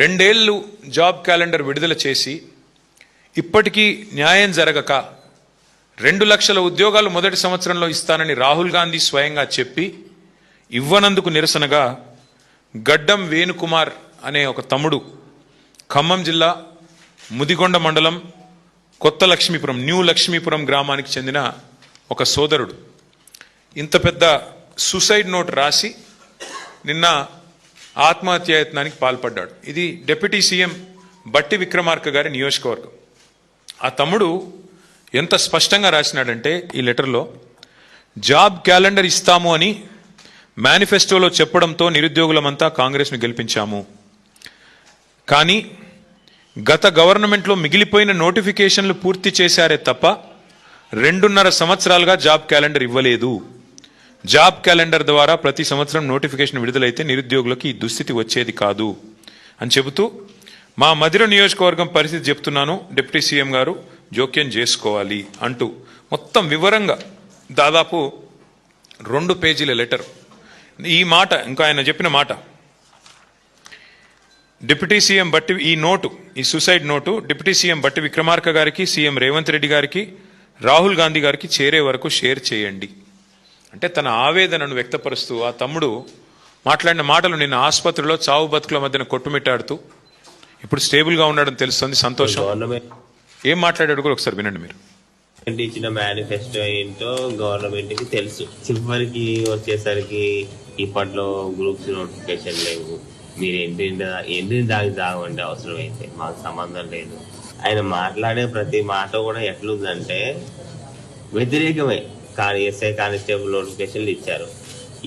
రెండేళ్లు job calendar విడుదల చేసి ఇప్పటికీ న్యాయం జరగక 2 లక్షల ఉద్యోగాలు మొదటి సంవత్సరంలో ఇస్తానని రాహుల్ గాంధీ స్వయంగా చెప్పి ఇవ్వనందుకు నిరసనగా గడ్డం వేణుకుమార్ అనే ఒక తమ్ముడు ఖమ్మం జిల్లా ముదిగొండ మండలం కొత్త లక్ష్మీపురం న్యూ లక్ష్మీపురం గ్రామానికి చెందిన ఒక సోదరుడు ఇంత పెద్ద సూసైడ్ నోట్ రాసి నిన్న ఆత్మహత్యాయత్నానికి పాల్పడ్డాడు. ఇది డిప్యూటీ సీఎం బట్టి విక్రమార్క గారి నియోజకవర్గం. ఆ తమ్ముడు ఎంత స్పష్టంగా రాసినాడంటే ఈ లెటర్లో, జాబ్ క్యాలెండర్ ఇస్తాము అని మేనిఫెస్టోలో చెప్పడంతో నిరుద్యోగులమంతా కాంగ్రెస్ను గెలిపించాము. కానీ గత గవర్నమెంట్లో మిగిలిపోయిన నోటిఫికేషన్లు పూర్తి చేశారే తప్ప 2.5 సంవత్సరాలుగా జాబ్ క్యాలెండర్ ఇవ్వలేదు. జాబ్ క్యాలెండర్ ద్వారా ప్రతి సంవత్సరం నోటిఫికేషన్ విడుదలైతే నిరుద్యోగులకు ఈ దుస్థితి వచ్చేది కాదు అని చెబుతూ, మా మధిర నియోజకవర్గం పరిస్థితి చెప్తున్నాను, డిప్యూటీ సీఎం గారు జోక్యం చేసుకోవాలి అంటూ మొత్తం వివరంగా దాదాపు 2 పేజీల లెటర్. ఈ మాట ఇంకా ఆయన చెప్పిన మాట, డిప్యూటీ సీఎం బట్టి ఈ సూసైడ్ నోటు డిప్యూటీ సీఎం బట్టి విక్రమార్క గారికి, సీఎం రేవంత్ రెడ్డి గారికి, రాహుల్ గాంధీ గారికి చేరే వరకు షేర్ చేయండి అంటే తన ఆవేదనను వ్యక్తపరుస్తూ ఆ తమ్ముడు మాట్లాడిన మాటలు నిన్న ఆసుపత్రిలో చావు బతుకుల మధ్యన కొట్టుమిట్టాడుతూ ఇప్పుడు స్టేబుల్గా ఉన్నాడని తెలుస్తుంది. సంతోషం. ఏం మాట్లాడాడు కూడా ఒకసారి వినండి మీరు. ఇచ్చిన మేనిఫెస్టో ఏంటో గవర్నమెంట్ కి తెలుసు. చివరికి వచ్చేసరికి ఇప్పట్లో గ్రూప్స్ నోటిఫికేషన్ లేవు. మీరు ఎన్ని దాగమంటే అవసరం అయితే మాకు సంబంధం లేదు. ఆయన మాట్లాడే ప్రతి మాట కూడా ఎట్లుందంటే వ్యతిరేకమే. కానీ ఎస్ఐ కానిస్టేబుల్ నోటిఫికేషన్లు ఇచ్చారు,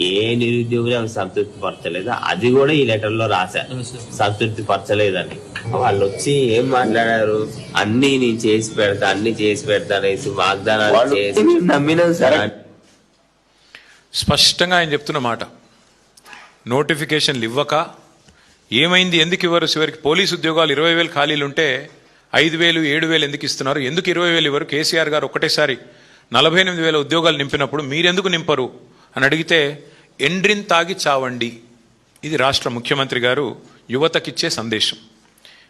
ఏ నిరుద్యోగులు అవి సంతృప్తి పరచలేదు. అది కూడా ఈ లెటర్ లో రాశారు, సంతృప్తి పరచలేదని. వాళ్ళు వచ్చి ఏం మాట్లాడారు, అన్ని నేను చేసి పెడతా అనేసి వాగ్దానాలు చేసి నమ్మినాం సార్. స్పష్టంగా ఆయన చెప్తున్న మాట, నోటిఫికేషన్లు ఇవ్వక ఏమైంది, ఎందుకు ఇవ్వరు? చివరికి పోలీసు ఉద్యోగాలు 20,000 ఖాళీలు ఉంటే 5,000, 7,000 ఎందుకు ఇస్తున్నారు? ఎందుకు 20,000 ఇవ్వరు? కేసీఆర్ గారు ఒకటేసారి 48,000 ఉద్యోగాలు నింపినప్పుడు మీరెందుకు నింపరు అని అడిగితే, ఎండ్రిన్ తాగి చావండి, ఇది రాష్ట్ర ముఖ్యమంత్రి గారు యువతకిచ్చే సందేశం.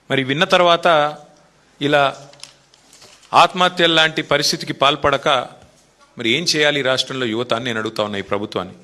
మరి విన్న తర్వాత ఇలా ఆత్మహత్యల లాంటి పరిస్థితికి పాల్పడక మరి ఏం చేయాలి రాష్ట్రంలో యువత అని నేను అడుగుతా ఉన్నా ఈ ప్రభుత్వాన్ని.